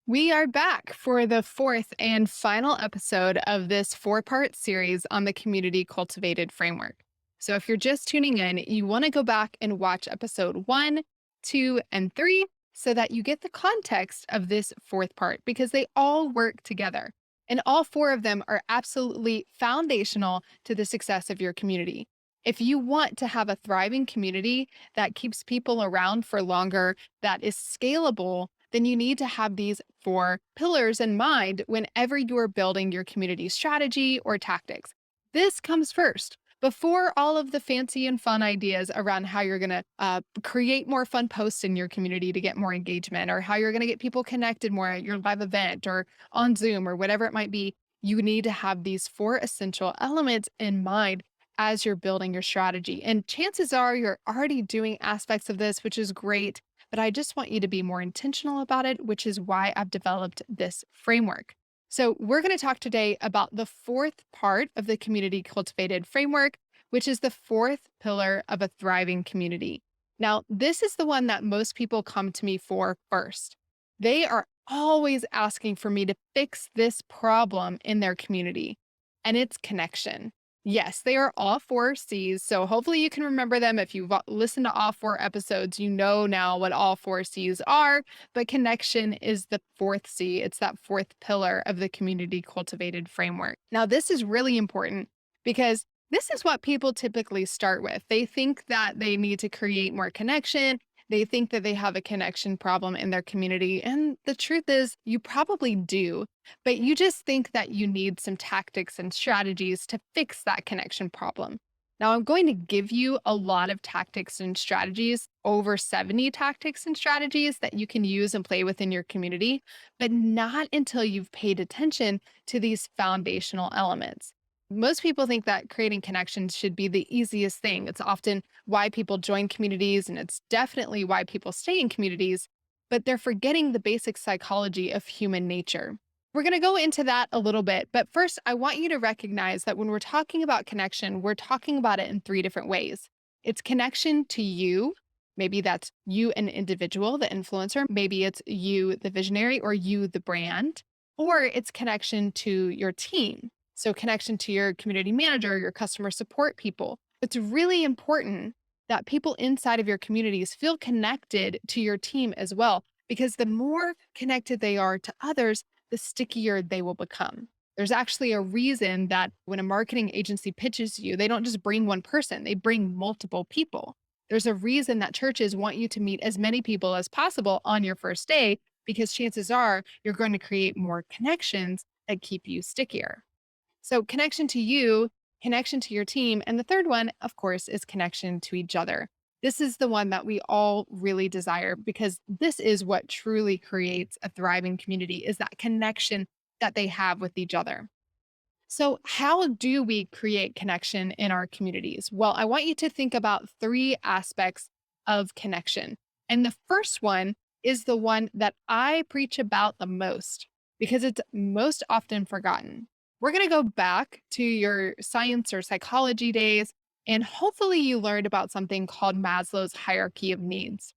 We are back for the fourth and final episode of this four-part series on the Community Cultivated framework. So, if you're just tuning in, you want to go back and watch episode 1, 2, and 3 so that you get the context of this fourth part because they all work together. And all four of them are absolutely foundational to the success of your community. If you want to have a thriving community that keeps people around for longer, that is scalable, then you need to have these four pillars in mind whenever you're building your community strategy or tactics. This comes first. Before all of the fancy and fun ideas around how you're going to create more fun posts in your community to get more engagement, or how you're going to get people connected more at your live event or on Zoom or whatever it might be, you need to have these four essential elements in mind as you're building your strategy. And chances are you're already doing aspects of this, which is great, but I just want you to be more intentional about it, which is why I've developed this framework. So, we're going to talk today about the fourth part of the Community Cultivated framework, which is the fourth pillar of a thriving community. Now, this is the one that most people come to me for first. They are always asking for me to fix this problem in their community, and it's connection. Yes, they are all four C's. So hopefully you can remember them. If you've listened to all four episodes, you know now what all four C's are. But connection is the fourth C. It's that fourth pillar of the community cultivated framework. Now, this is really important because this is what people typically start with. They think that they need to create more connection. They think that they have a connection problem in their community. And the truth is, you probably do, but you just think that you need some tactics and strategies to fix that connection problem. Now, I'm going to give you a lot of tactics and strategies, over 70 tactics and strategies that you can use and play within your community, but not until you've paid attention to these foundational elements. Most people think that creating connections should be the easiest thing. It's often why people join communities, and it's definitely why people stay in communities, but they're forgetting the basic psychology of human nature. We're going to go into that a little bit, but first, I want you to recognize that when we're talking about connection, we're talking about it in three different ways. It's connection to you. Maybe that's you, an individual, the influencer. Maybe it's you, the visionary, or you, the brand, or it's connection to your team. So, connection to your community manager, your customer support people. It's really important that people inside of your communities feel connected to your team as well, because the more connected they are to others, the stickier they will become. There's actually a reason that when a marketing agency pitches you, they don't just bring one person, they bring multiple people. There's a reason that churches want you to meet as many people as possible on your first day, because chances are you're going to create more connections that keep you stickier. So, connection to you, connection to your team. And the third one, of course, is connection to each other. This is the one that we all really desire because this is what truly creates a thriving community is that connection that they have with each other. So, how do we create connection in our communities? Well, I want you to think about three aspects of connection. And the first one is the one that I preach about the most because it's most often forgotten. We're going to go back to your science or psychology days, and hopefully, you learned about something called Maslow's hierarchy of needs.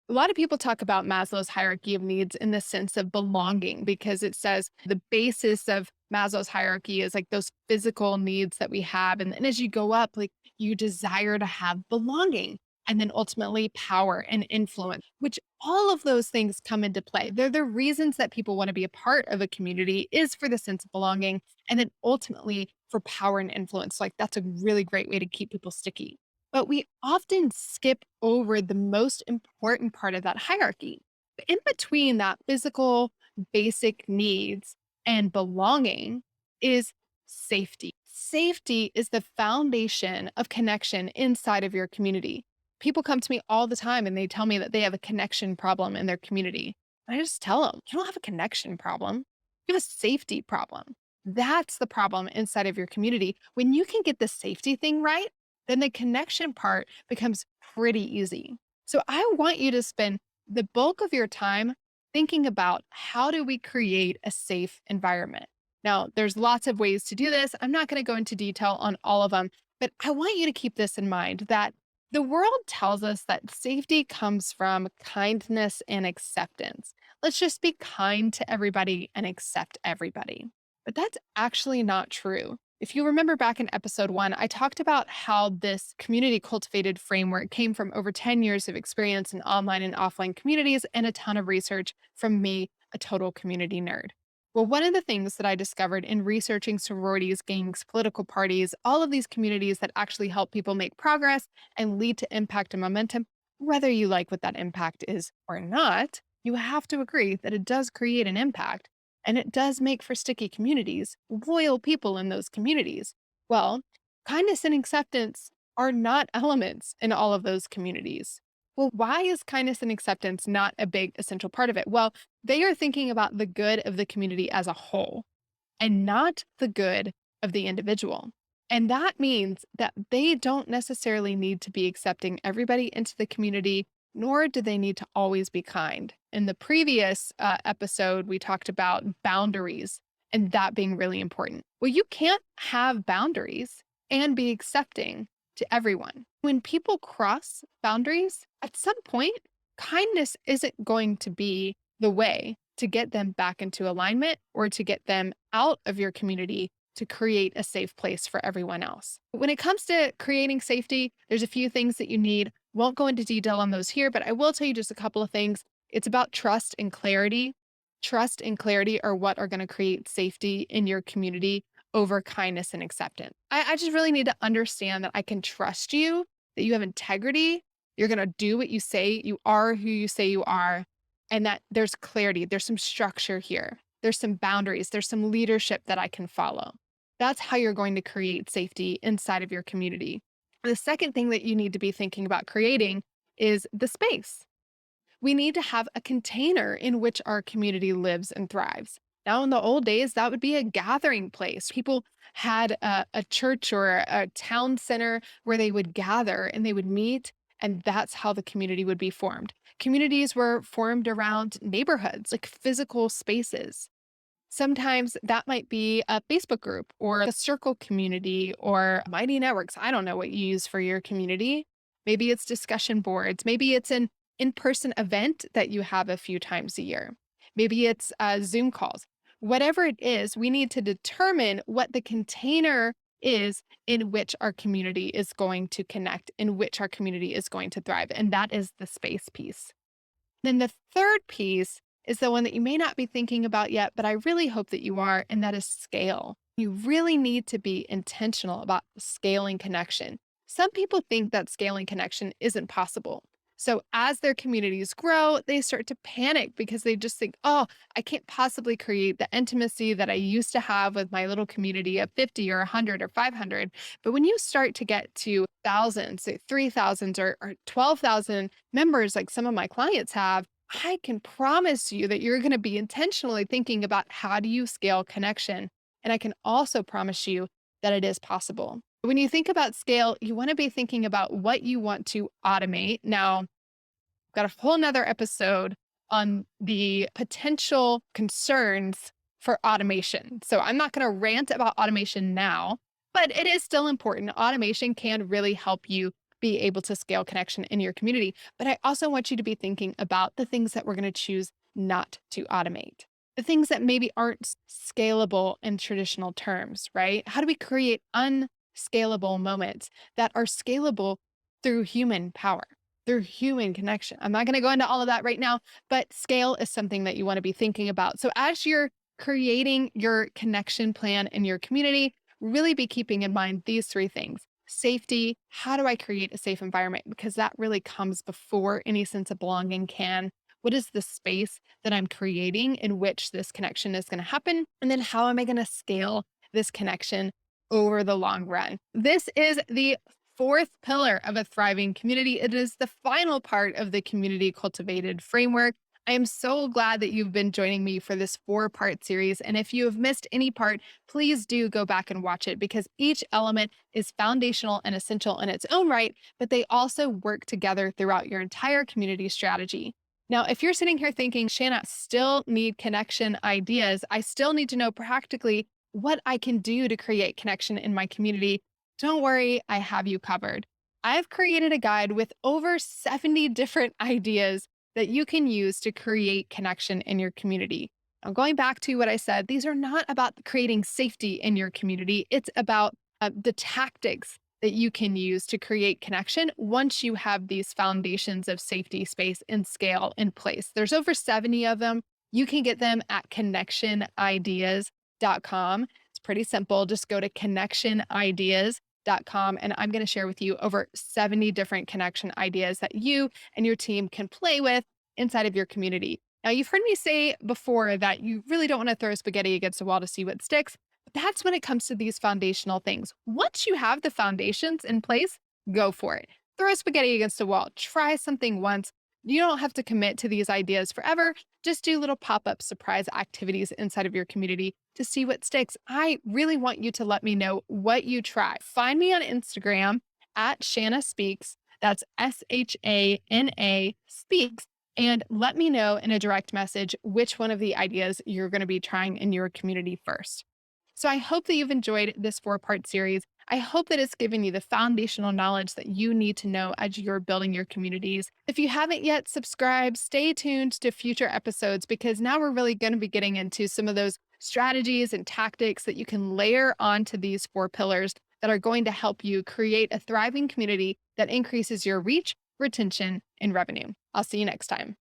A lot of people talk about Maslow's hierarchy of needs in the sense of belonging because it says the basis of Maslow's hierarchy is like those physical needs that we have. And as you go up, like you desire to have belonging and then ultimately power and influence, which all of those things come into play. They're the reasons that people want to be a part of a community is for the sense of belonging and then ultimately for power and influence. Like that's a really great way to keep people sticky. But we often skip over the most important part of that hierarchy. In between that physical basic needs and belonging is safety. Safety is the foundation of connection inside of your community. People come to me all the time and they tell me that they have a connection problem in their community. And I just tell them, you don't have a connection problem, you have a safety problem. That's the problem inside of your community. When you can get the safety thing right, then the connection part becomes pretty easy. So I want you to spend the bulk of your time thinking about how do we create a safe environment. Now, there's lots of ways to do this. I'm not going to go into detail on all of them, but I want you to keep this in mind that the world tells us that safety comes from kindness and acceptance. let's just be kind to everybody and accept everybody. But that's actually not true. If you remember back in episode 1, I talked about how this community cultivated framework came from over 10 years of experience in online and offline communities and a ton of research from me, a total community nerd. Well, one of the things that I discovered in researching sororities, gangs, political parties, all of these communities that actually help people make progress and lead to impact and momentum, whether you like what that impact is or not, you have to agree that it does create an impact and it does make for sticky communities, loyal people in those communities. Well, kindness and acceptance are not elements in all of those communities. Well, why is kindness and acceptance not a big essential part of it? Well, they are thinking about the good of the community as a whole and not the good of the individual. And that means that they don't necessarily need to be accepting everybody into the community, nor do they need to always be kind. In the previous episode, we talked about boundaries and that being really important. Well, you can't have boundaries and be accepting to everyone. When people cross boundaries, at some point, kindness isn't going to be the way to get them back into alignment or to get them out of your community to create a safe place for everyone else. When it comes to creating safety, there's a few things that you need. Won't go into detail on those here, but I will tell you just a couple of things. It's about trust and clarity. Trust and clarity are what are going to create safety in your community over kindness and acceptance. I just really need to understand that I can trust you, that you have integrity, you're going to do what you say, you are who you say you are, and that there's clarity, there's some structure here, there's some boundaries, there's some leadership that I can follow. That's how you're going to create safety inside of your community. The second thing that you need to be thinking about creating is the space. We need to have a container in which our community lives and thrives. Now, in the old days, that would be a gathering place. People had a church or a town center where they would gather and they would meet, and that's how the community would be formed. Communities were formed around neighborhoods, like physical spaces. Sometimes that might be a Facebook group or a circle community or Mighty Networks. I don't know what you use for your community. Maybe it's discussion boards. Maybe it's an in person event that you have a few times a year. Maybe it's Zoom calls. Whatever it is, we need to determine what the container is in which our community is going to connect, in which our community is going to thrive. And that is the space piece. Then the third piece is the one that you may not be thinking about yet, but I really hope that you are, and that is scale. You really need to be intentional about scaling connection. Some people think that scaling connection isn't possible. So as their communities grow, they start to panic because they just think, oh, I can't possibly create the intimacy that I used to have with my little community of 50 or 100 or 500. But when you start to get to thousands, say 3,000 or 12,000 members, like some of my clients have, I can promise you that you're going to be intentionally thinking about how do you scale connection. And I can also promise you that it is possible. When you think about scale, you want to be thinking about what you want to automate. Now, I've got a whole nother episode on the potential concerns for automation. So I'm not going to rant about automation now, but it is still important. Automation can really help you be able to scale connection in your community. But I also want you to be thinking about the things that we're going to choose not to automate. The things that maybe aren't scalable in traditional terms, right? How do we create unscalable moments that are scalable through human power, through human connection? I'm not going to go into all of that right now, but scale is something that you want to be thinking about. So as you're creating your connection plan in your community, really be keeping in mind these three things. Safety, how do I create a safe environment? Because that really comes before any sense of belonging can. What is the space that I'm creating in which this connection is going to happen? And then how am I going to scale this connection over the long run? This is the fourth pillar of a thriving community. It is the final part of the community cultivated framework. I am so glad that you've been joining me for this 4-part series. And if you have missed any part, please do go back and watch it because each element is foundational and essential in its own right, but they also work together throughout your entire community strategy. Now, if you're sitting here thinking, Shanna, I still need connection ideas, I still need to know practically what I can do to create connection in my community, don't worry, I have you covered. I've created a guide with over 70 different ideas that you can use to create connection in your community. Now, going back to what I said, these are not about creating safety in your community. It's about the tactics that you can use to create connection once you have these foundations of safety, space, and scale in place. There's over 70 of them. You can get them at connectionideas.com. It's pretty simple. Just go to connectionideas.com, and I'm going to share with you over 70 different connection ideas that you and your team can play with inside of your community. Now, you've heard me say before that you really don't want to throw spaghetti against the wall to see what sticks. But that's when it comes to these foundational things. Once you have the foundations in place, go for it. Throw spaghetti against the wall. Try something once. You don't have to commit to these ideas forever. Just do little pop up surprise activities inside of your community to see what sticks. I really want you to let me know what you try. Find me on Instagram at Shanna Speaks. That's SHANA Speaks. And let me know in a direct message which one of the ideas you're going to be trying in your community first. So I hope that you've enjoyed this 4-part series. I hope that it's given you the foundational knowledge that you need to know as you're building your communities. If you haven't yet subscribed, stay tuned to future episodes because now we're really going to be getting into some of those strategies and tactics that you can layer onto these 4 pillars that are going to help you create a thriving community that increases your reach, retention, and revenue. I'll see you next time.